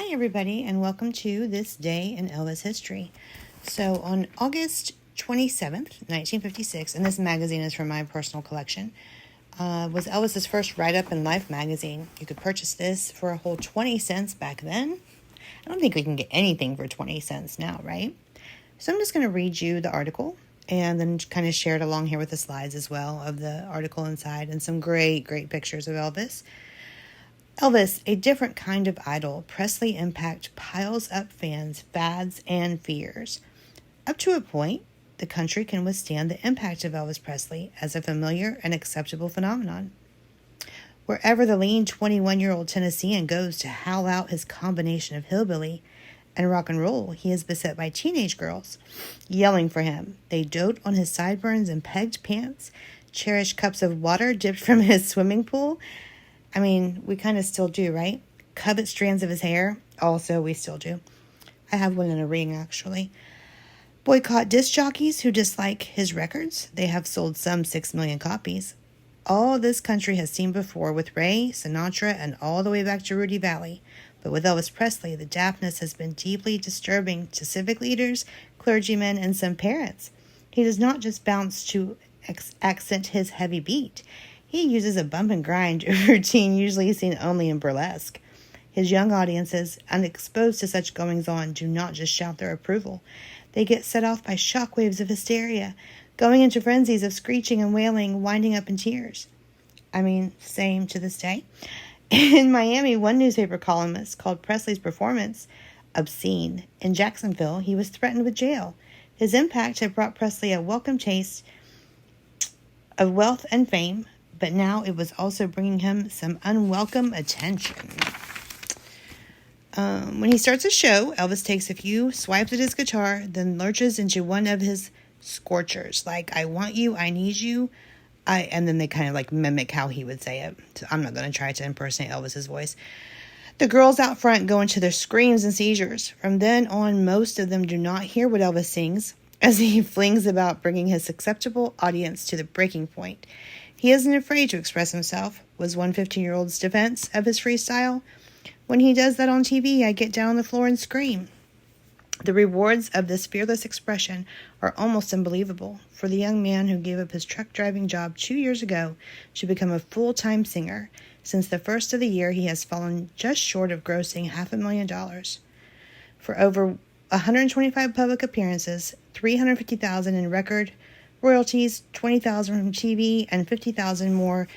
Hi, everybody, and welcome to This Day in Elvis History. So, on August 27th, 1956, and this magazine is from my personal collection, was Elvis's first write-up in Life magazine. You could purchase this for a whole 20 cents back then. I don't think we can get anything for 20 cents now, right? So I'm just going to read you the article and then kind of share it along here with the slides as well of the article inside and some great pictures of Elvis. Elvis, a different kind of idol, Presley impact piles up fans, fads, and fears. Up to a point, the country can withstand the impact of Elvis Presley as a familiar and acceptable phenomenon. Wherever the lean 21-year-old Tennessean goes to howl out his combination of hillbilly and rock and roll, he is beset by teenage girls, yelling for him. They dote on his sideburns and pegged pants, cherish cups of water dipped from his swimming pool. I mean, we kind of still do, right? Covet strands of his hair. Also, we still do. I have one in a ring, actually. Boycott disc jockeys who dislike his records. They have sold some 6 million copies. All this country has seen before with Ray, Sinatra, and all the way back to Rudy Valley. But with Elvis Presley, the daftness has been deeply disturbing to civic leaders, clergymen, and some parents. He does not just bounce to accent his heavy beat. He uses a bump and grind routine usually seen only in burlesque. His young audiences, unexposed to such goings-on, do not just shout their approval. They get set off by shockwaves of hysteria, going into frenzies of screeching and wailing, winding up in tears. I mean, same to this day. In Miami, one newspaper columnist called Presley's performance obscene. In Jacksonville, he was threatened with jail. His impact had brought Presley a welcome taste of wealth and fame, but now it was also bringing him some unwelcome attention. When he starts a show, Elvis takes a few swipes at his guitar, then lurches into one of his scorchers, like, I want you, I need you, and then they kind of like mimic how he would say it. So I'm not going to try to impersonate Elvis's voice. The girls out front go into their screams and seizures. From then on, most of them do not hear what Elvis sings, as he flings about bringing his acceptable audience to the breaking point. He isn't afraid to express himself, was one 15-year-old's defense of his freestyle. When he does that on TV, I get down on the floor and scream. The rewards of this fearless expression are almost unbelievable for the young man who gave up his truck driving job 2 years ago to become a full-time singer. Since the first of the year, he has fallen just short of grossing $500,000. For over 125 public appearances, $350,000 in record royalties, $20,000 from TV, and $50,000 more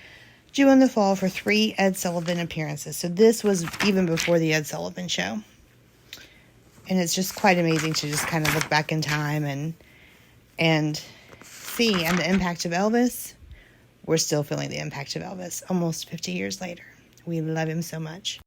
due in the fall for 3 Ed Sullivan appearances. So this was even before the Ed Sullivan show. And it's just quite amazing to just kind of look back in time and see. And the impact of Elvis, we're still feeling the impact of Elvis almost 50 years later. We love him so much.